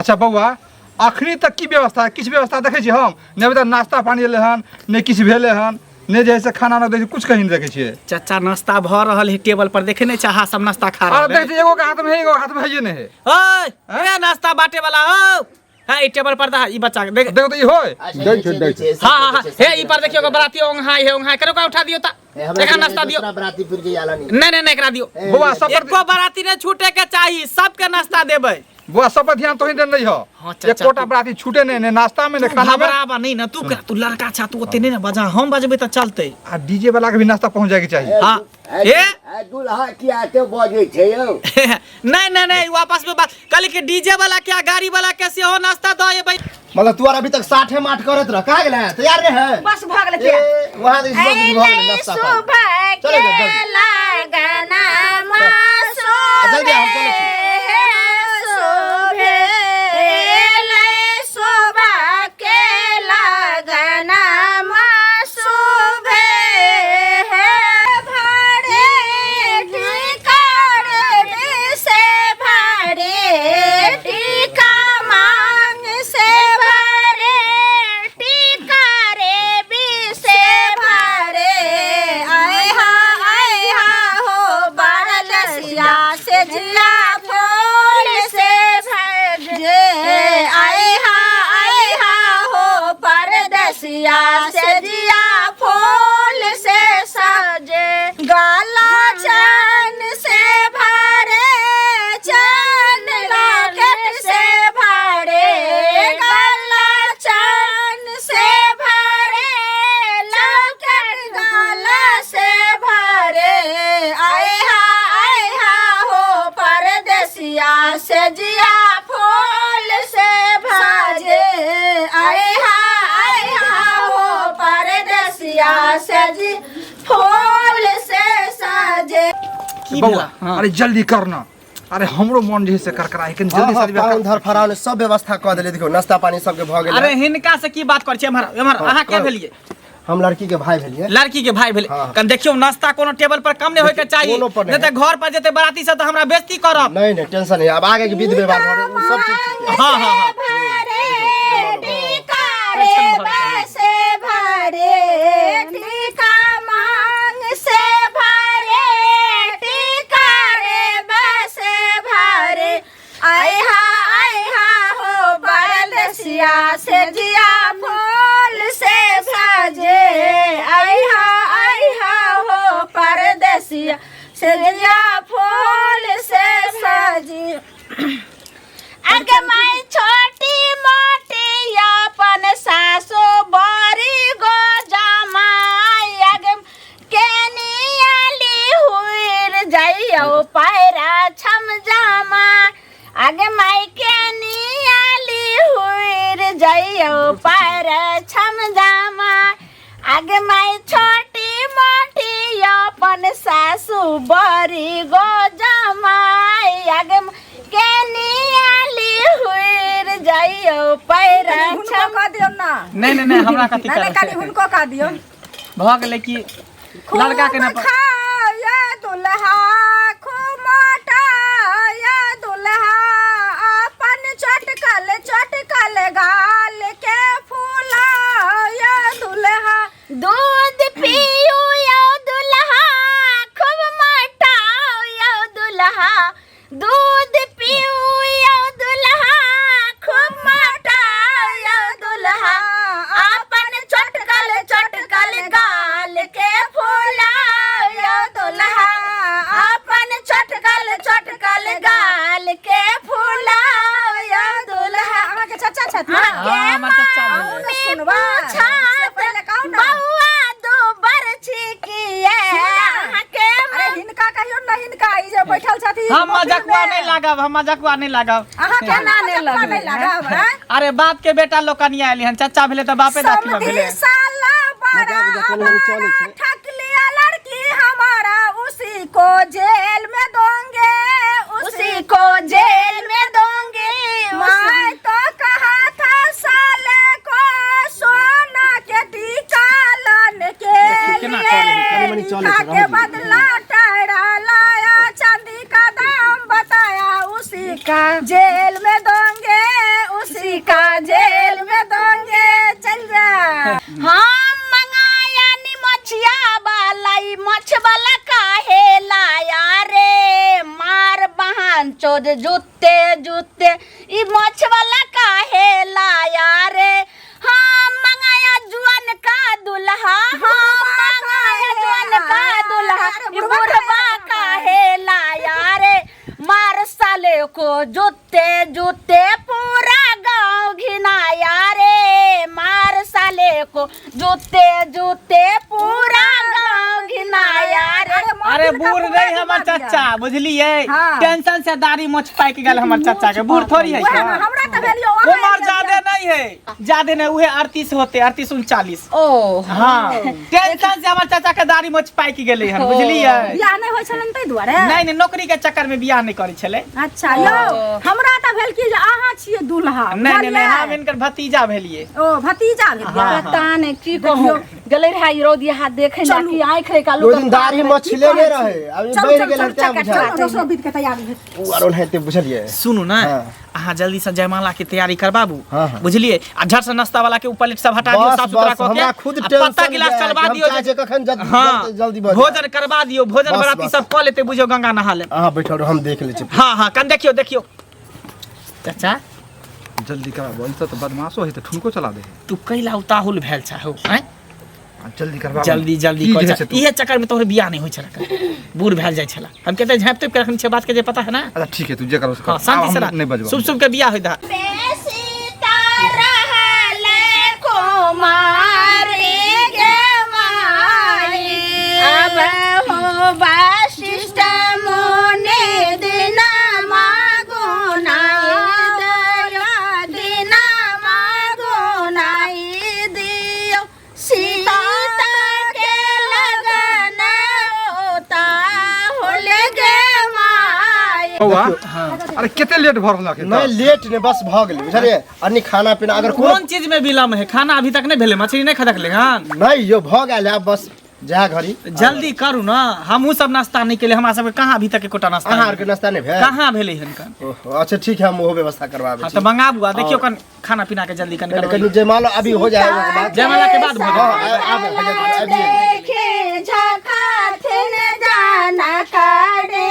अच्छा बउआ अखनी तक की व्यवस्था है? किछु व्यवस्था देखे छी हम ने अभी तक नाश्ता पानी एले हन ने किछु भेले हन ने जैसे खाना ना दे कुछ कहीं देखे छिए। चाचा नाश्ता भ रहल है टेबल पर देखे नहीं चाहा सब नाश्ता खा रहा है। अरे देख एगो के हाथ में है एगो हाथ में है नहीं है। ओए ए नाश्ता बाटे वाला हो हां ई टेबल पर दा ई बच्चा देख देखो तो ई होय हां हां हे ई पर देखियो बराती ओंग हाय है ओंग हाय करो का उठा दियो ता एकरा नाश्ता दियो बराती फिर के आला नहीं नहीं एकरा दियो बउआ सब एको बराती ने छूटे के चाहिए सबके नाश्ता देबै। बुआ सब पर ध्यान तो ही नहीं हो। एक कोटा बराती छूटे नहीं नाश्ता में ने खाना में बराबर नहीं ना तू लड़का छा तू ओते नहीं ना बजा हम बजबे त चलते आ डीजे वाला के भी नाश्ता पहुंच जाए के चाहिए। हां ए दूल्हा किया ते बजे छे यो नहीं नहीं नहीं वापस में बात कल के डीजे वाला क्या गाड़ी वाला कैसे हो नाश्ता दो ये भाई मतलब तू अभी तक 60 माठ करत रह का गेले तैयार नहीं है बस भाग ले वहां से भ गेले नाश्ता चले लगना मासो जल्दी हम चले छी अरे जल्दी करना। अरे हमरो मन जे से करकराई के जल्दी से पाउन धर फराव सब व्यवस्था क देले देखो नाश्ता पानी सब के भ गेल। अरे हिनका से की बात कर छी हमर अहाँ के भेलिए हम लड़की के भाई भेलिए लड़की के भाई भेले कन देखियो नाश्ता कोनो टेबल पर कम नहीं होय के चाहिए नहीं त घर पर जेते बराती से त हमरा बेइज्जती करब। नहीं नहीं टेंशन नहीं अब आगे के विध व्यवहार हो सब चीज हां हां हां से जिया फूल से साजे आई हा हो परदेसिया से जिया फूल से साजी आगे माई छोटी मोटी अपन सासो बड़ी गो जमाई आगे केनियाली हुईर जाइयो पैरा छम जामा आगे माई केनियाली हुईर जाइयो पैरा छम जामा आगे माई छोटी मोटी अपन सासू बड़ी गो जमाई आगे केनियाली हुईर जाइयो पैरा छम का दियो ना नहीं नहीं नहीं हमरा कथि कर नहीं खाली हुनको का दियो भ गेले की लड़का के ना या दुल्हा खुमाटा या दुल्हा अपन चटकल गाल के फूला या दुल्हा दूध पियो या दुल्हा खूब मोटा या दुल्हा दूध पियो या दुल्हा खूब मोटा या दुल्हा अपन चटकल गाल के फूला या दुल्हा अपन चटकल गाल के फूला या दुल्हा के चाचा छत हां हमर चाचा सुनवा पहले कहू ना बउआ दो बरछी किए के अरे हिनका कहियो ना हिनका ई जे बैठल छथि हम मजाकवा नहीं लागब अहाँ केना नहीं लागब अरे बाप के बेटा लोकनिया आइली हन चाचा भेले त बापे दाखिल भेले साला बड़ा ठक लिया लड़की हमारा उसी को जेल में दोगे उसी को जेल में दोगे मैं तो कहा था साले को सोना के टीका लाने के लिए के बदला टायरा लाया चांदी का दाम बताया उसी का जेल में दोगे रोज जूते जूते ई मोछ वाला काहे लाया रे हाँ मंगाया जुअन का दुल्हा हाँ मंगाया जुअन का दुल्हा ई बुढ़वा काहे लाया रे मार साले को जूते जूते पूरा गांव घिनाया रे मार साले को जूते जूते पूरा गांव घिनाया रे अरे बूढ़ नहीं हमर चाचा बुझलिए हाँ। टेंशन से दाढ़ी मोछ पाक गेल हमर चाचा के बूढ़ थोड़ी है हमरा त भेलियो उम्र ज्यादा नहीं है ज्यादा नहीं उहे 38 होते 38 39 ओ हाँ टेंशन से हमर चाचा के दाढ़ी मोछ पाक गेले हन बुझलिए बियाह नहीं होय छलन तै दुआरे नहीं नौकरी के चक्कर में बियाह नहीं करे छले अच्छा यो हमरा त भेल कि जे अहाँ छियै दुल्हा नहीं हम इनकर भतीजा भेलिए ओ भतीजा भेल हाँ, पता नहीं की कहियो गेलै रहा ई रौदी हाथ देखे ना कि आंख रे का दो दिन दाढ़ी मछले में रहे अभी बैठ गेल हन त्या बुझा दोसरो बीत के तैयारी भेल उ आरो नहिते बुझलिए सुनू ना हाँ। अहाँ जल्दी से जयमाला की तैयारी करबाबू हाँ, हाँ। बुझलिए आ झट से नाश्ता वाला के ऊपर लिट सब हटा दियो बस, साफ सुथरा बस, क के हमरा खुद आ टेंशन पत्ता गिलास है, चलवा हम दियो चाहे छे कखन हाँ जल्दी बन भोजन करवा दियो भोजन बस, बराती बस। सब क लेते बुझियो गंगा नहा ले हां बैठो हम देख ले छी हाँ कन देखियो चाचा जल्दी करा बोल तो बदमाशो है तो ठुनको चला दे तू कैला उताहुल भेल छाहो हैं जल्दी करवा जल्दी की कर जे छै तू? इहे चक्कर में तोहर बियाह नहीं होय छला बूढ़ भेल जाय छला हम कहते झाँप तोप के रखने छे बात के जे पता है ना अच्छा ठीक है तू जे करो हाँ शांति से नहीं बजवा शुभ शुभ के बियाह होय दा बौआ अरे केते लेट भर होला के नहीं लेट ने बस भ गेलै बुझलिए अन्नी खाना पीना अगर कौन चीज में विलम्ब है खाना अभी तक नहीं भेले मछली नहीं खदक ले नहीं यो भ गेल है बस जा घड़ी जल्दी करू ना हमहू सब नाश्ता नहीं केले हमरा सब कहाँ अभी तक एकोटा नाश्ता आहार नहीं के नाश्ता नहीं भेल कहाँ भेले हनका ओहो अच्छा ठीक है हम वो व्यवस्था करवाबे हाँ तो मंगाबू आ देखियो कन खाना पीना के जल्दी कन कनी जयमाला अभी हो जाएगा के बाद जयमाला के बाद भोजन हां आब देखे झखाथिन जाना काड़े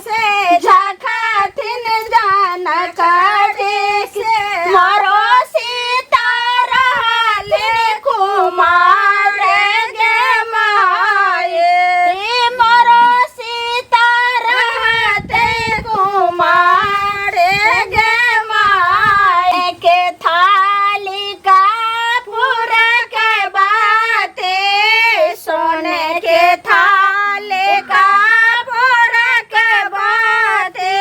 से झखाथिन जाना काड़े से मारो सीता रहले कुमार गे माए मारो सीता रहते कुमार गे माए के थाली का पूरा के बाते सोने के थाली का पूरा के बाते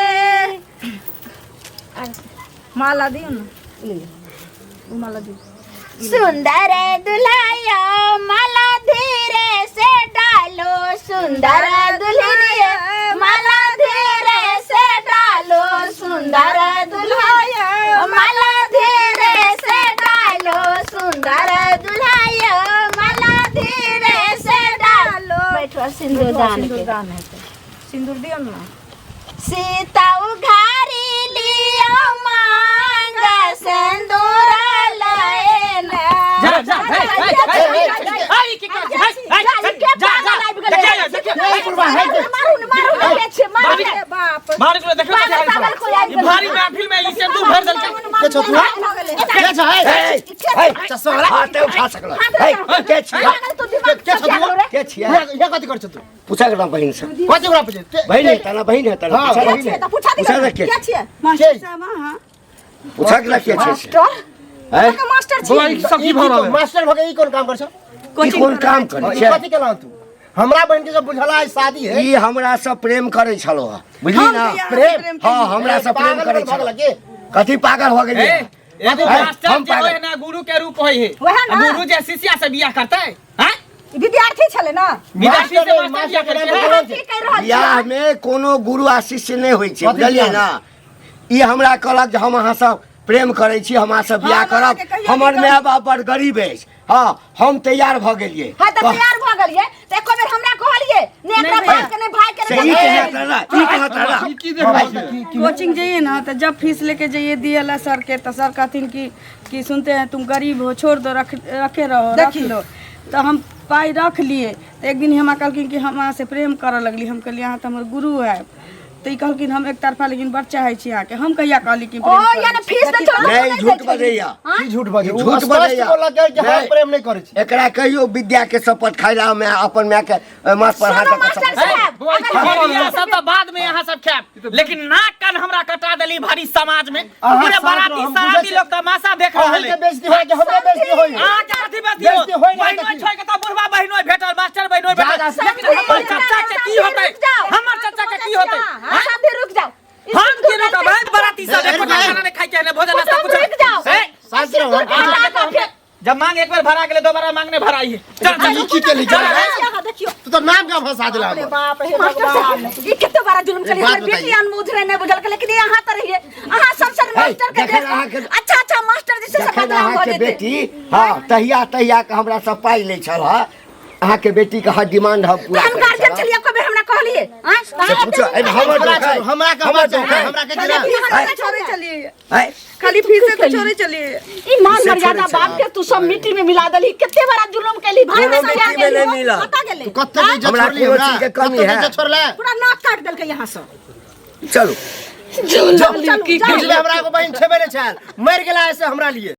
माला दियो ना वो माला दियो सुंदर दुल्हया माला धीरे से डालो सुंदर दुल्हनिया माला धीरे से डालो सुंदर दुल्हया माला धीरे से डालो सुंदर दुल्हया माला धीरे से डालो बैठो सिंदूर दान के सिंदूर दियो ना सीता उघारी लियो मांग सिंदूर लाए ना भारी महफिल में इसे तू भर दल के छ तू के छ हे चश्मा वाला हाथे उठा सकल हे के छ के छ तू के छ ये कथि करछ तू पूछा करना बहन से कथि ओकरा पूछे बहन है तना बहन है तना हाँ, पूछा बहन है। पूछा रखे मास्टर साहब हां पूछा के रखे छे मास्टर है मास्टर बौआ छी ई सब की भर होला मास्टर भगे ई कोन काम करछ ई कोन काम करे ई छे कथि केला तू हमरा बहन के सब बुझला है शादी है ई हमरा से प्रेम करे छलो बुझली ना प्रेम हां हमरा से प्रेम करे छलो कथि पागल हो गेली एगो मास्टर जे होय ना गुरु के रूप होय है वहे ना। गुरु जे शिष्या से बियाह करते हैं विद्यार्थी छले ना विद्यार्थी से मास्टर बियाह करते हैं की कह रहल बियाह में कोनो गुरु आ शिष्य नहीं होय छे बुझलिए ना ई हमरा कहलक जे हम अहाँ सब प्रेम करे छी हम अहाँ सब बियाह करब हमर माय बाप बड़ गरीब अछि हां हम तैयार भ गेलिए हां त तैयार भ गेलिए त एको बेर हमरा कहलिए ने एकरा भाई के ने भाई के सही कहत रहा ई कहत रहा ई की देख रहल छियै कोचिंग जाइए ना तो जब फीस लेके जाइए दिएला सर के तो सर कहथिन कि सुनते हैं तुम गरीब हो छोड़ दो रखे रहो रख लो तो हम पाई रख लिए तो एक दिन हमरा कहलखिन कि हम अहाँ से प्रेम करऽ लगली हम कहलिए अहाँ तो हमर गुरु है तो ई कहलकिन हम एक तरफा लेकिन बड़ चाहे छी आके हम कहिया कहली कि ओ यानी फीस दे छोड़ नहीं झूठ बजैया की झूठ बाजे झूठ झूठ बजैया। बोलक कि हम प्रेम नहीं करै छी एकरा कहियो विद्या के शपथ खाइला में अपन माय के माथ पर हाथ रख मास्टर सकता साहब ये सब तो बाद में यहाँ सब खाएब लेकिन नाक कान हमरा कटा देली भारी समाज में पूरे बाराती साराती लोग तमाशा देख रहल के है बेइज्जती होय कि हमरे बेइज्जती होय आ के कथी बेइज्जती बेइज्जती होय ना बहिनो कथी? छोय के त बुढ़वा बहिनो भेटल मास्टर बहिनो भेटल लेकिन हमर चच्चा के की होतै हमर चच्चा के की होतै सब भी रुक जाओ हम के रुक भाई बाराती सब देखो खाना नहीं खाई के भोजन नाश्ता कुछ रुक जाओ शांत रहो जब मांग एक बार भरा गेले दोबारा मांगने भराई है चल चल की के लिखा है यहाँ देखियो तू तो नाम का फंसा दिला अरे बाप रे मास्टर साहब ये कितना बड़ा जुल्म चली बात हमारी बेटी अनमुझ रहे ने बुझल के लेकिन यहाँ तो रहिए अहाँ सब मास्टर के देखल अहाँ के- अच्छा अच्छा मास्टर जी से सब जखन बदनाम हो अहाँके जेते बेटी हाँ तहिया तहिया के हमरा सब पाइ लै छल है अहाँके बेटी के हर डिमांड हम पूरा हम गार्जियन चलिए कबे हमरा कहलिए हां से पूछो एमे हमर दुख है हमरा का हमर बात दुख है हमरा के दिला छोड़े चलिए है खाली फीस से तो छोड़े चलिए ई मान मर्यादा बाप के तू सब मिट्टी में मिला दली कितने बड़ा जुल्म कैली भाई कोनो में समझा मिट्टी में गेली नहीं मिला। पता गेले तू कत्ते इज्जत हमरा छोड़ ली कोनो हमरा चीज के कमी कत्ते है। इज्जत छोड़ ले पूरा नाक काट देल के यहाँ से चलो बुझले हमरा को बहन छेबे ने छाल मर गेला ऐसे हमरा लिए